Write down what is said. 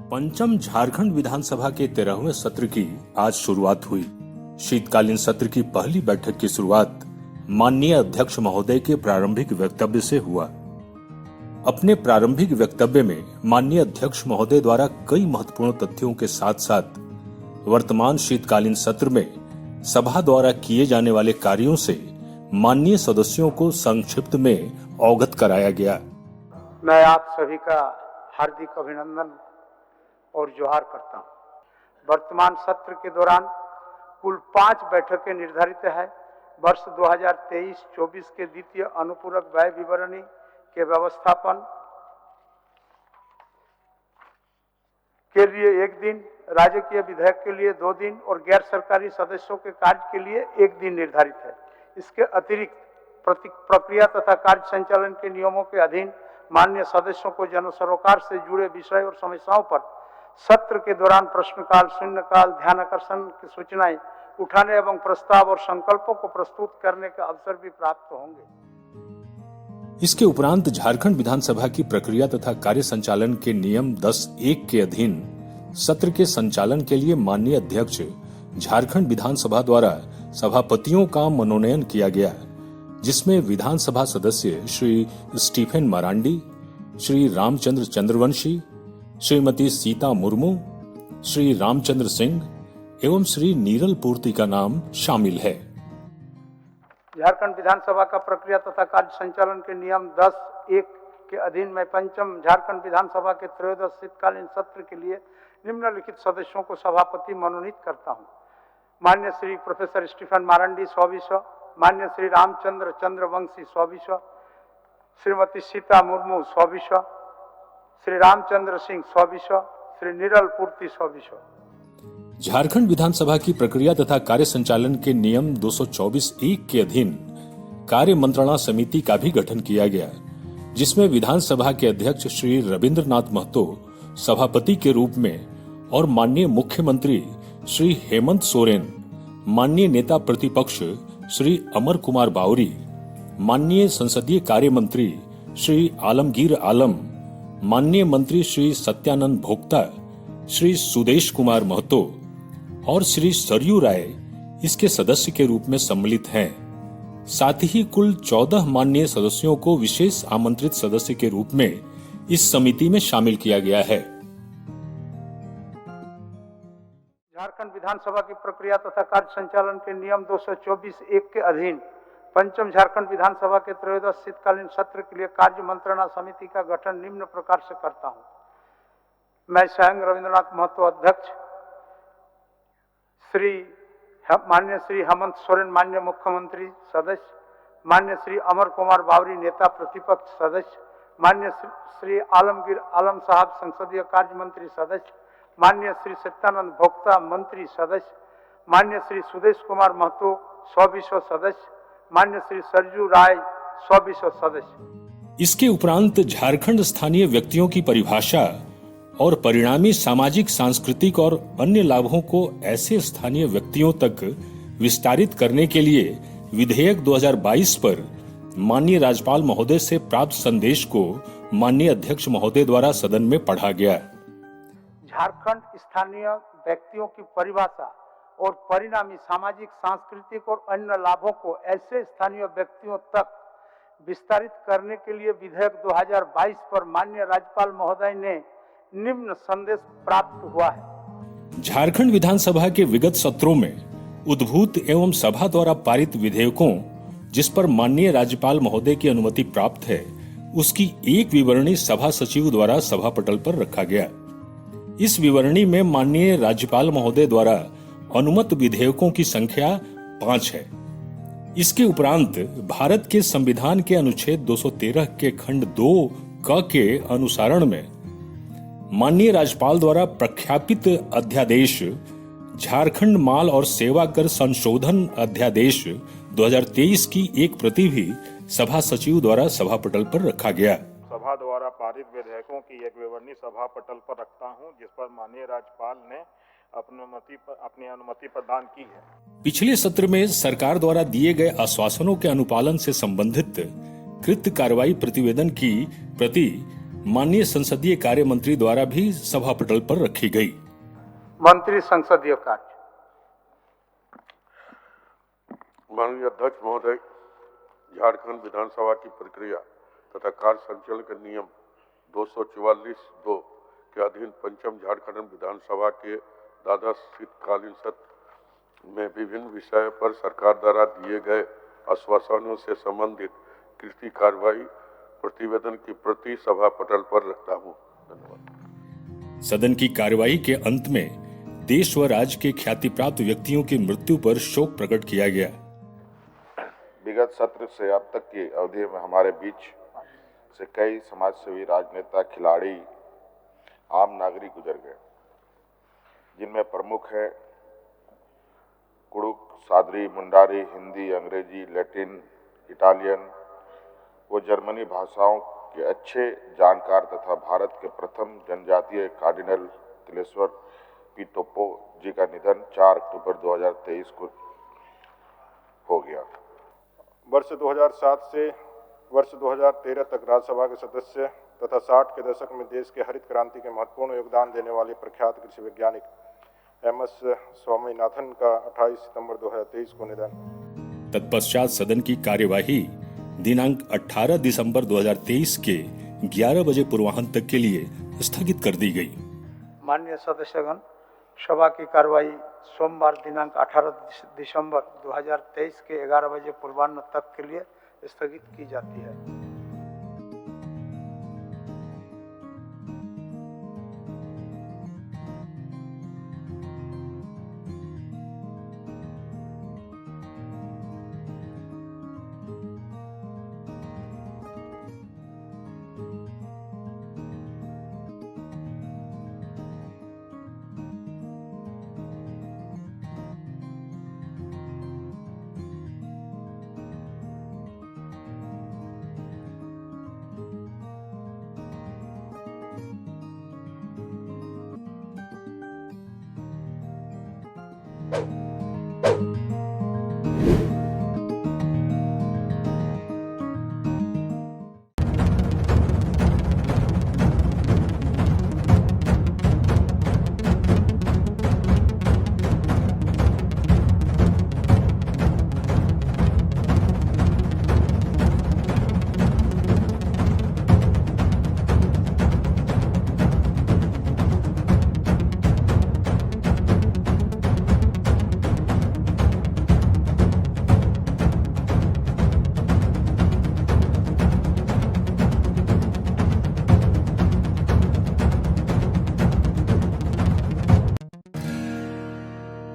पंचम झारखंड विधानसभा के 13वें सत्र की आज शुरुआत हुई। शीतकालीन सत्र की पहली बैठक की शुरुआत माननीय अध्यक्ष महोदय के प्रारंभिक वक्तव्य से हुआ। अपने प्रारंभिक वक्तव्य में माननीय अध्यक्ष महोदय द्वारा कई महत्वपूर्ण तथ्यों के साथ साथ वर्तमान शीतकालीन सत्र में सभा द्वारा किए जाने वाले कार्यों से माननीय सदस्यों को संक्षिप्त में अवगत कराया गया। मैं आप सभी का हार्दिक अभिनंदन और जोहार करता हूं। वर्तमान सत्र के दौरान कुल 5 बैठकें निर्धारित है। वर्ष 2023-24 के द्वितीय अनुपूरक व्यय विवरणी के व्यवस्थापन के लिए 1 दिन, राजकीय विधेयक के लिए 2 दिन और गैर सरकारी सदस्यों के कार्य के लिए 1 दिन निर्धारित है। इसके अतिरिक्त प्रक्रिया तथा कार्य संचालन के नियमों के अधीन माननीय सदस्यों को जन सरोकार से जुड़े विषय और समस्याओं पर सत्र के दौरान प्रश्नकाल, शून्यकाल, ध्यानाकर्षण की सूचनाएं उठाने एवं प्रस्ताव और संकल्पों को प्रस्तुत करने का अवसर भी प्राप्त होंगे। इसके उपरांत झारखंड विधानसभा की प्रक्रिया तथा कार्य संचालन के नियम 10(1) के अधीन सत्र के संचालन के लिए माननीय अध्यक्ष झारखंड विधानसभा द्वारा सभापतियों का मनोनयन किया गया, जिसमें विधानसभा सदस्य श्री स्टीफन मरांडी, श्री रामचंद्र चंद्रवंशी, श्रीमती सीता मुर्मू, श्री रामचंद्र सिंह एवं श्री नीरल पूर्ति का नाम शामिल है। झारखंड विधानसभा का प्रक्रिया तथा कार्य संचालन के नियम 10(1) के अधीन मैं पंचम झारखंड विधानसभा के त्रयोदश शीतकालीन सत्र के लिए निम्नलिखित सदस्यों को सभापति मनोनीत करता हूं। माननीय श्री प्रोफेसर स्टीफन मारांडी 100, माननीय श्री रामचंद्र चंद्रवंशी 100, श्रीमती सीता मुर्मू 100, श्री रामचंद्र सिंह 100, श्री नीरल पूर्ति 100। झारखंड विधानसभा की प्रक्रिया तथा कार्य संचालन के नियम 224(1) के अधीन कार्य मंत्रणा समिति का भी गठन किया गया, जिसमें विधानसभा के अध्यक्ष श्री रविंद्रनाथ महतो सभापति के रूप में और माननीय मुख्यमंत्री श्री हेमंत सोरेन, माननीय नेता प्रतिपक्ष श्री अमर कुमार बावरी, माननीय संसदीय कार्य मंत्री श्री आलमगीर आलम, माननीय मंत्री श्री सत्यानंद भोक्ता, श्री सुदेश कुमार महतो और श्री सरयू राय इसके सदस्य के रूप में सम्मिलित हैं। साथ ही कुल 14 माननीय सदस्यों को विशेष आमंत्रित सदस्य के रूप में इस समिति में शामिल किया गया है। झारखंड विधानसभा की प्रक्रिया तथा कार्य संचालन के नियम 224(1) के अधीन पंचम झारखंड विधानसभा के त्रयोदश शीतकालीन सत्र के लिए कार्य मंत्रणा समिति का गठन निम्न प्रकार से करता हूं। मैं स्वयं रविंद्रनाथ महतो अध्यक्ष, माननीय श्री हेमंत सोरेन माननीय मुख्यमंत्री सदस्य, माननीय श्री अमर कुमार बावरी नेता प्रतिपक्ष सदस्य, माननीय श्री आलमगीर आलम साहब संसदीय कार्य मंत्री सदस्य, माननीय श्री सत्यानंद भोक्ता मंत्री सदस्य, माननीय श्री सुदेश कुमार महतो 100 सदस्य, माननीय श्री सरजू राय 100 सदस्य। इसके उपरांत झारखंड स्थानीय व्यक्तियों की परिभाषा और परिणामी सामाजिक, सांस्कृतिक और अन्य लाभों को ऐसे स्थानीय व्यक्तियों तक विस्तारित करने के लिए विधेयक 2022 पर माननीय राज्यपाल महोदय से प्राप्त संदेश को माननीय अध्यक्ष महोदय द्वारा सदन में पढ़ा गया। झारखंड स्थानीय व्यक्तियों की परिभाषा और परिणामी सामाजिक, सांस्कृतिक और अन्य लाभों को ऐसे स्थानीय व्यक्तियों तक विस्तारित करने के लिए विधेयक 2022 पर माननीय राज्यपाल महोदय ने निम्न संदेश प्राप्त हुआ है। झारखंड विधानसभा के विगत सत्रों में उद्भूत एवं सभा द्वारा पारित विधेयकों जिस पर माननीय राज्यपाल महोदय की अनुमति प्राप्त है, उसकी एक विवरणी सभा सचिव द्वारा सभा पटल पर रखा गया। इस विवरणी में माननीय राज्यपाल महोदय द्वारा अनुमत विधेयकों की संख्या 5 है। इसके उपरांत भारत के संविधान के अनुच्छेद 213 के खंड 2 क के अनुसारण में माननीय राज्यपाल द्वारा प्रख्यापित अध्यादेश झारखंड माल और सेवा कर संशोधन अध्यादेश 2023 की एक प्रति भी सभा सचिव द्वारा सभा पटल पर रखा गया। सभा द्वारा पारित विधेयकों की एक विवरणी सभा पटल पर रखता हूं, जिस पर माननीय राज्यपाल ने अपनी अनुमति प्रदान की है। पिछले सत्र में सरकार द्वारा दिए गए आश्वासनों के अनुपालन से संबंधित कृत कार्रवाई प्रतिवेदन की प्रति माननीय संसदीय कार्य मंत्री द्वारा भी सभा पटल पर रखी गई। मंत्री संसदीय कार्य। माननीय अध्यक्ष महोदय, झारखंड विधानसभा की प्रक्रिया तथा कार्य संचालन के नियम 244(2) के अधीन पंचम झारखंड विधानसभा के द्वादश शीतकालीन सत्र में विभिन्न विषयों पर सरकार द्वारा दिए गए आश्वासनों से संबंधित कृषि कार्रवाई प्रतिवेदन की प्रति सभा पटल पर रखता हूँ। धन्यवाद। सदन की कार्यवाही के अंत में देश व राज्य के ख्याति प्राप्त व्यक्तियों की मृत्यु पर शोक प्रकट किया गया। विगत सत्र से अब तक की अवधि में हमारे बीच से कई समाजसेवी, राजनेता, खिलाड़ी, आम नागरिक गुजर गए, जिनमें प्रमुख है कुड़ुक, सादरी, मुंडारी, हिंदी, अंग्रेजी, लैटिन, इटालियन व जर्मनी भाषाओं के अच्छे जानकार तथा भारत के प्रथम जनजातीय कार्डिनल तिलेश्वर पी टोप्पो जी का निधन 4 अक्टूबर 2023 को हो गया। वर्ष 2007 से वर्ष 2013 तक राज्यसभा के सदस्य तथा 60 के दशक में देश के हरित क्रांति के महत्वपूर्ण योगदान देने वाले प्रख्यात कृषि वैज्ञानिक MS स्वामीनाथन का 28 सितंबर 2023 को निधन। तत्पश्चात सदन की कार्यवाही दिनांक 18 दिसंबर 2023 के 11 बजे पूर्वाह्न तक के लिए स्थगित कर दी गई। माननीय सदस्यगण, सभा की कार्यवाही सोमवार दिनांक 18 दिसंबर 2023 के 11 बजे पूर्वाह्न तक के लिए स्थगित की जाती है। Thank you.